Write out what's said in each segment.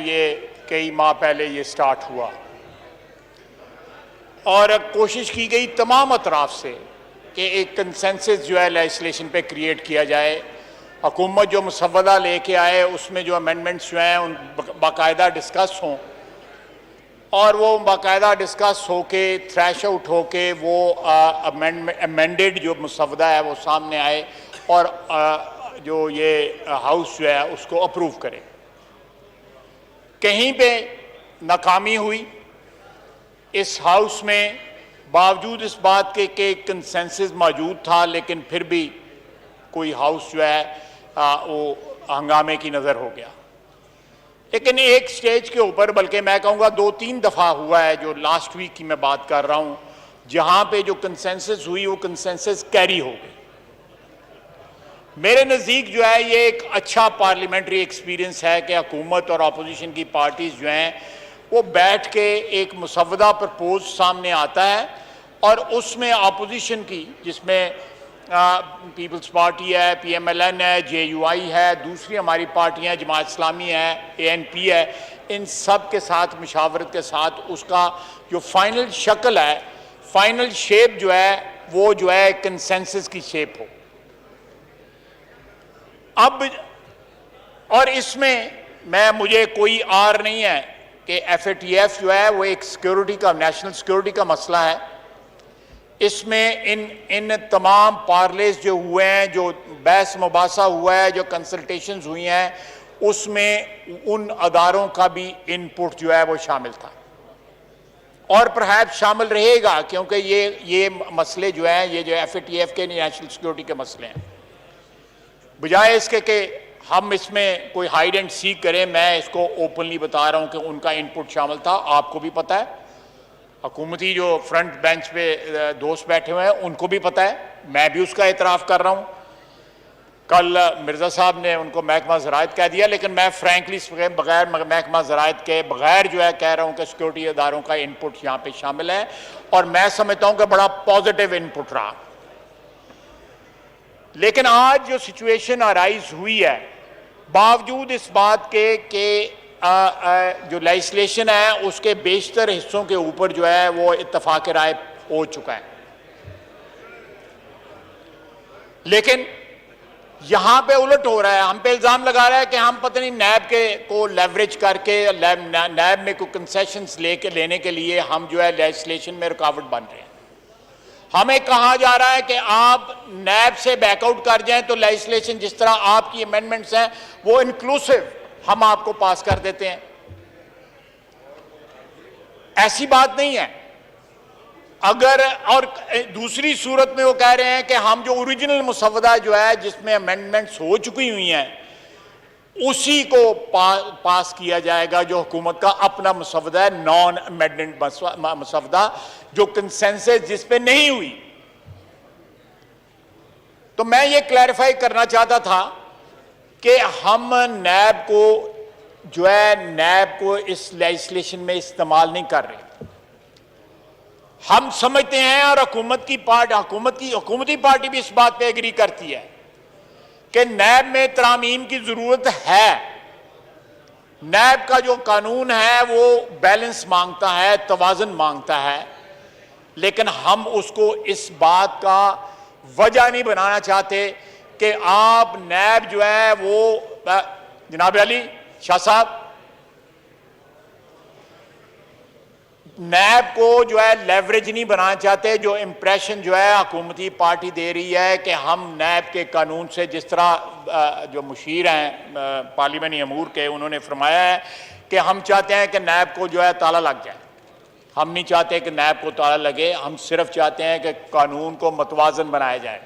یہ کئی ماہ پہلے یہ سٹارٹ ہوا اور کوشش کی گئی تمام اطراف سے کہ ایک کنسنسس جو ہے لیجسلیشن پہ کریٹ کیا جائے. حکومت جو مسودہ لے کے آئے اس میں جو امینڈمنٹس جو ہیں ان باقاعدہ ڈسکس ہوں اور وہ باقاعدہ ڈسکس ہو کے تھریش آؤٹ ہو کے وہ امینڈڈ جو مسودہ ہے وہ سامنے آئے اور جو یہ ہاؤس جو ہے اس کو اپروو کرے. کہیں پہ ناکامی ہوئی اس ہاؤس میں، باوجود اس بات کے کہ کنسنسس موجود تھا، لیکن پھر بھی کوئی ہاؤس جو ہے وہ ہنگامے کی نظر ہو گیا. لیکن ایک سٹیج کے اوپر، بلکہ میں کہوں گا 2-3 دفعہ ہوا ہے، جو لاسٹ ویک کی میں بات کر رہا ہوں، جہاں پہ جو کنسنسس ہوئی وہ کنسنسس کیری ہو گئی. میرے نزدیک جو ہے یہ ایک اچھا پارلیمنٹری ایکسپیرینس ہے کہ حکومت اور اپوزیشن کی پارٹیز جو ہیں وہ بیٹھ کے ایک مسودہ پرپوز سامنے آتا ہے اور اس میں اپوزیشن کی، جس میں پیپلز پارٹی ہے، پی ایم ایل این ہے، جے یو آئی ہے، دوسری ہماری پارٹیاں جماعت اسلامی ہے، اے این پی ہے، ان سب کے ساتھ مشاورت کے ساتھ اس کا جو فائنل شکل ہے، فائنل شیپ جو ہے وہ جو ہے کنسنسس کی شیپ ہو. اب اور اس میں مجھے کوئی آر نہیں ہے کہ ایف اے ٹی ایف جو ہے وہ ایک سیکیورٹی کا، نیشنل سیکیورٹی کا مسئلہ ہے. اس میں ان تمام پارلیز جو ہوئے ہیں، جو بحث مباحثہ ہوا ہے، جو کنسلٹیشنز ہوئی ہیں، اس میں ان اداروں کا بھی ان پٹ جو ہے وہ شامل تھا اور پرہیپس شامل رہے گا، کیونکہ یہ مسئلے جو ہیں، یہ جو ایف اے ٹی ایف کے نیشنل سیکیورٹی کے مسئلے ہیں. بجائے اس کے کہ ہم اس میں کوئی ہائیڈ اینڈ سیک کریں، میں اس کو اوپنلی بتا رہا ہوں کہ ان کا ان پٹ شامل تھا. آپ کو بھی پتہ ہے، حکومتی جو فرنٹ بینچ پہ دوست بیٹھے ہوئے ہیں ان کو بھی پتہ ہے، میں بھی اس کا اعتراف کر رہا ہوں. کل مرزا صاحب نے ان کو محکمہ زراعت کہہ دیا، لیکن میں فرینکلی بغیر محکمہ زراعت کے بغیر جو ہے کہہ رہا ہوں کہ سیکیورٹی اداروں کا ان پٹ یہاں پہ شامل ہے اور میں سمجھتا ہوں کہ بڑا پازیٹیو ان پٹ رہا. لیکن آج جو سچویشن ارائز ہوئی ہے، باوجود اس بات کے کہ جو لیجسلیشن ہے اس کے بیشتر حصوں کے اوپر جو ہے وہ اتفاق رائے ہو چکا ہے، لیکن یہاں پہ الٹ ہو رہا ہے. ہم پہ الزام لگا رہا ہے کہ ہم پتہ نہیں نیب کے کو لیوریج کر کے نیب میں کوئی کنسیشنز لینے کے لیے ہم جو ہے لیجسلیشن میں رکاوٹ بن رہے ہیں. ہمیں کہا جا رہا ہے کہ آپ نیب سے بیک آؤٹ کر جائیں تو لیجسلیشن جس طرح آپ کی امینڈمنٹس ہیں وہ انکلوسیو ہم آپ کو پاس کر دیتے ہیں. ایسی بات نہیں ہے. اگر اور دوسری صورت میں وہ کہہ رہے ہیں کہ ہم جو اوریجنل مسودہ جو ہے جس میں امینڈمنٹس ہو چکی ہوئی ہیں اسی کو پاس کیا جائے گا، جو حکومت کا اپنا مسودہ ہے، نان امینڈمنٹ مسودہ جو کنسنسس جس پہ نہیں ہوئی. تو میں یہ کلیریفائی کرنا چاہتا تھا کہ ہم نیب کو اس لیجسلیشن میں استعمال نہیں کر رہے. ہم سمجھتے ہیں اور حکومتی پارٹی بھی اس بات پہ ایگری کرتی ہے کہ نیب میں ترامیم کی ضرورت ہے. نیب کا جو قانون ہے وہ بیلنس مانگتا ہے، توازن مانگتا ہے، لیکن ہم اس کو اس بات کا وجہ نہیں بنانا چاہتے کہ آپ نیب جو ہے وہ جناب علی شاہ صاحب نیب کو جو ہے لیوریج نہیں بنانا چاہتے. جو امپریشن جو ہے حکومتی پارٹی دے رہی ہے کہ ہم نیب کے قانون سے، جس طرح جو مشیر ہیں پارلیمانی امور کے، انہوں نے فرمایا ہے کہ ہم چاہتے ہیں کہ نیب کو جو ہے تالا لگ جائے. ہم نہیں چاہتے کہ نیب کو تالا لگے، ہم صرف چاہتے ہیں کہ قانون کو متوازن بنایا جائے،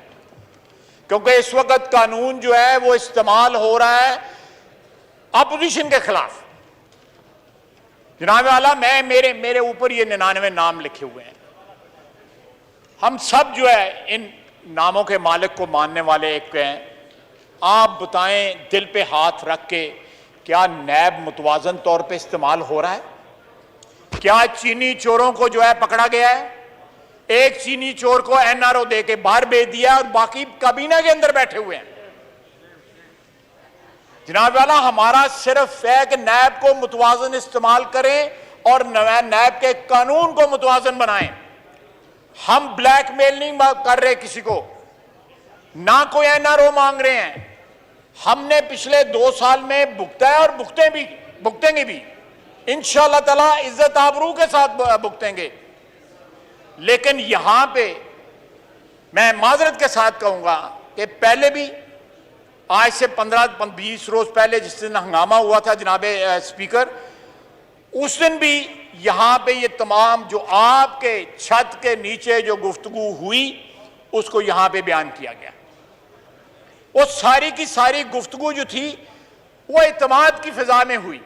کیونکہ اس وقت قانون جو ہے وہ استعمال ہو رہا ہے اپوزیشن کے خلاف. جناب والا میرے اوپر یہ 99 نام لکھے ہوئے ہیں. ہم سب جو ہے ان ناموں کے مالک کو ماننے والے ایک ہیں. آپ بتائیں دل پہ ہاتھ رکھ کے، کیا نیب متوازن طور پہ استعمال ہو رہا ہے؟ کیا چینی چوروں کو جو ہے پکڑا گیا ہے؟ ایک چینی چور کو این آر او دے کے باہر بھیج دیا اور باقی کابینہ کے اندر بیٹھے ہوئے ہیں. جناب والا ہمارا صرف ہے کہ نیب کو متوازن استعمال کریں اور نیب کے قانون کو متوازن بنائیں. ہم بلیک میل نہیں کر رہے کسی کو, نہ کوئی NRO مانگ رہے ہیں. ہم نے پچھلے 2 سال میں بھگتا ہے اور بھگتیں گے بھی انشاءاللہ تعالیٰ عزت آبرو کے ساتھ بھگتیں گے. لیکن یہاں پہ میں معذرت کے ساتھ کہوں گا کہ پہلے بھی آج سے 15-20 روز پہلے جس دن ہنگامہ ہوا تھا جناب اسپیکر, اس دن بھی یہاں پہ یہ تمام جو آپ کے چھت کے نیچے جو گفتگو ہوئی اس کو یہاں پہ بیان کیا گیا. وہ ساری کی ساری گفتگو جو تھی وہ اعتماد کی فضا میں ہوئی.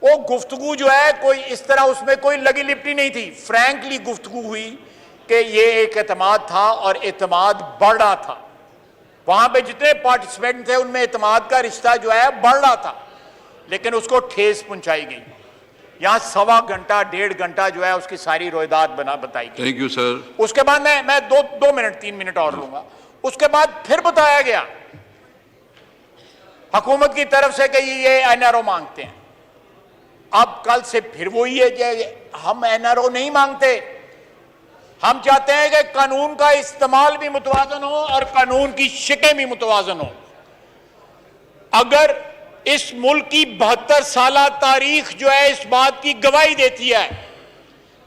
وہ گفتگو جو ہے کوئی اس طرح اس میں کوئی لگی لپٹی نہیں تھی. فرینکلی گفتگو ہوئی کہ یہ ایک اعتماد تھا اور اعتماد بڑھ رہا تھا. وہاں پہ جتنے پارٹیسپینٹ تھے ان میں اعتماد کا رشتہ جو ہے بڑھ رہا تھا, لیکن اس کو ٹھیس پہنچائی گئی. یہاں 1.25 گھنٹہ 1.5 گھنٹہ جو ہے اس کی ساری رویداد بتائی گئی. Thank you sir. اس کے بعد میں 2 منٹ 3 منٹ اور لوں گا. اس کے بعد پھر بتایا گیا حکومت کی طرف سے کہ یہ NRO مانگتے ہیں. اب کل سے پھر وہی ہے کہ ہم NRO نہیں مانگتے. ہم چاہتے ہیں کہ قانون کا استعمال بھی متوازن ہو اور قانون کی شکیں بھی متوازن ہو. اگر اس ملک کی 72 سالہ تاریخ جو ہے اس بات کی گواہی دیتی ہے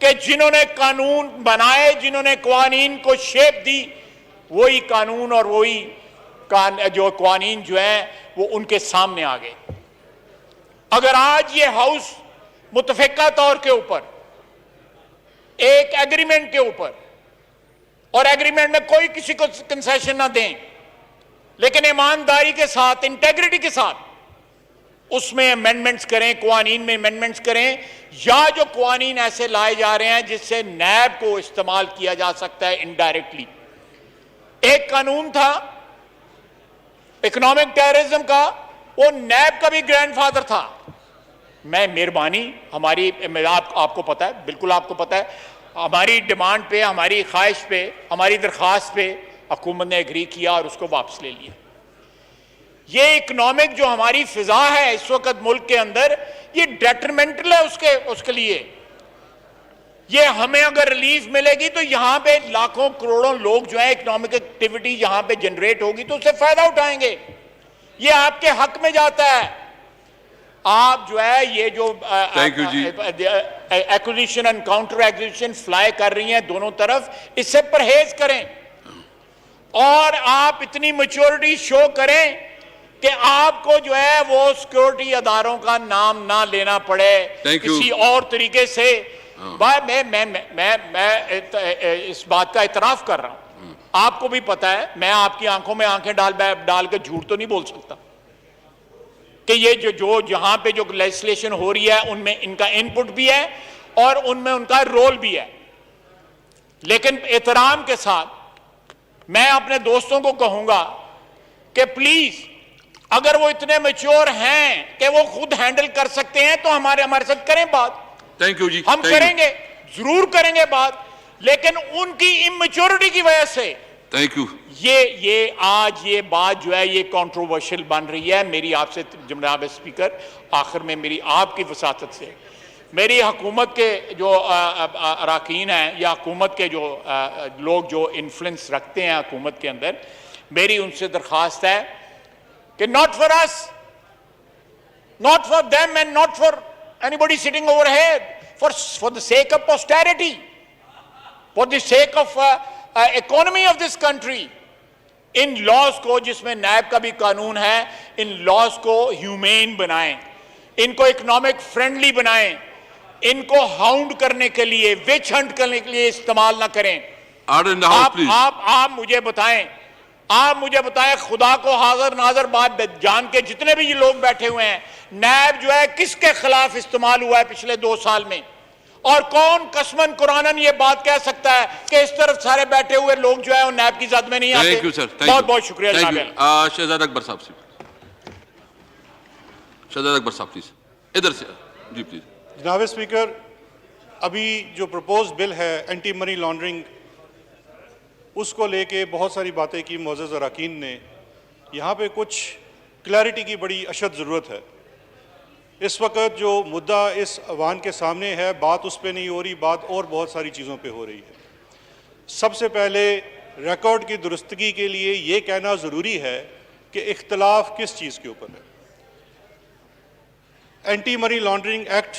کہ جنہوں نے قانون بنائے, جنہوں نے قوانین کو شیپ دی, وہی قانون اور وہی جو قوانین جو ہیں وہ ان کے سامنے آ گئے. اگر آج یہ ہاؤس متفقہ طور کے اوپر ایک ایگریمنٹ کے اوپر, اور ایگریمنٹ میں کوئی کسی کو کنسیشن نہ دیں, لیکن ایمانداری کے ساتھ انٹیگریٹی کے ساتھ اس میں امینڈمنٹس کریں, قوانین میں امینڈمنٹس کریں, یا جو قوانین ایسے لائے جا رہے ہیں جس سے نیب کو استعمال کیا جا سکتا ہے انڈائریکٹلی. ایک قانون تھا اکنامک ٹیررزم کا, وہ نیب کا بھی گرینڈ فادر تھا. میں مہربانی ہماری آپ کو پتا ہے, بالکل آپ کو پتا ہے, ہماری ڈیمانڈ پہ, ہماری خواہش پہ, ہماری درخواست پہ حکومت نے ایگری کیا اور اس کو واپس لے لیا. یہ اکنامک جو ہماری فضا ہے اس وقت ملک کے اندر, یہ ڈیٹرمنٹل ہے اس کے لیے. یہ ہمیں اگر ریلیف ملے گی تو یہاں پہ لاکھوں کروڑوں لوگ جو ہیں اکنامک ایکٹیویٹی یہاں پہ جنریٹ ہوگی تو اس سے فائدہ اٹھائیں گے. یہ آپ کے حق میں جاتا ہے. آپ جو ہے یہ جو acquisition and counter acquisition fly کر رہی ہیں دونوں طرف, اس سے پرہیز کریں اور آپ اتنی میچورٹی شو کریں کہ آپ کو جو ہے وہ سیکورٹی اداروں کا نام نہ لینا پڑے کسی اور طریقے سے. میں اس بات کا اعتراف کر رہا ہوں, آپ کو بھی پتا ہے, میں آپ کی آنکھوں میں آنکھیں ڈال کے جھوٹ تو نہیں بول سکتا کہ یہ جو جہاں پہ جو لیجسلیشن ہو رہی ہے ان میں ان کا انپٹ بھی ہے اور ان میں ان کا رول بھی ہے. لیکن احترام کے ساتھ میں اپنے دوستوں کو کہوں گا کہ پلیز اگر وہ اتنے میچور ہیں کہ وہ خود ہینڈل کر سکتے ہیں تو ہمارے ساتھ کریں بات. ہم کریں گے, ضرور کریں گے بات, لیکن ان کی اممیچورٹی کی وجہ سے یہ آج یہ بات جو ہے یہ کنٹروورشل بن رہی ہے. میری آپ سے جناب اسپیکر آخر میں میری آپ کی وساطت سے میری حکومت کے جو اراکین ہیں یا حکومت کے جو لوگ جو انفلوئنس رکھتے ہیں حکومت کے اندر, میری ان سے درخواست ہے کہ not for us, not for them and not for anybody sitting overhead, for the sake of posterity, for the sake of economy of this country, in laws کو جس میں نیب کا بھی قانون ہے, ان لاز کو ہیومین بنائیں, ان کو اکنامک فرینڈلی بنائیں, ان کو ہاؤنڈ کرنے کے لیے, وچ ہنٹ کرنے کے لیے استعمال نہ کریں. آپ مجھے بتائیں خدا کو حاضر ناظر بات جان کے جتنے بھی یہ لوگ بیٹھے ہوئے ہیں, نیب جو ہے کس کے خلاف استعمال ہوا ہے پچھلے 2 سال میں, اور کون قسمن قرآنن یہ بات کہہ سکتا ہے کہ اس طرف سارے بیٹھے ہوئے لوگ جو ہے وہ نیب کی زد میں نہیں آتے. بہت بہت شکریہ جناب. شہزاد اکبر صاحب پلیز ادھر سے جی پلیز. جناب اسپیکر, ابھی جو پروپوز بل ہے اینٹی منی لانڈرنگ, اس کو لے کے بہت ساری باتیں کی معزز اراکین نے. یہاں پہ کچھ کلیئرٹی کی بڑی اشد ضرورت ہے۔ اس وقت جو مدعا اس ایوان کے سامنے ہے، بات اس پہ نہیں ہو رہی، بات اور بہت ساری چیزوں پہ ہو رہی ہے۔ سب سے پہلے ریکارڈ کی درستگی کے لیے یہ کہنا ضروری ہے کہ اختلاف کس چیز کے اوپر ہے۔ اینٹی منی لانڈرنگ ایکٹ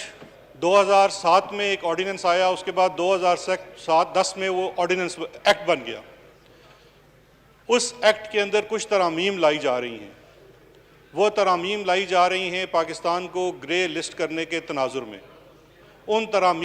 2007 میں ایک آرڈیننس آیا، اس کے بعد 2010 میں وہ آرڈیننس ایکٹ بن گیا۔ اس ایکٹ کے اندر کچھ ترامیم لائی جا رہی ہیں، وہ ترامیم لائی جا رہی ہیں پاکستان کو گرے لسٹ کرنے کے تناظر میں۔ ان ترامیم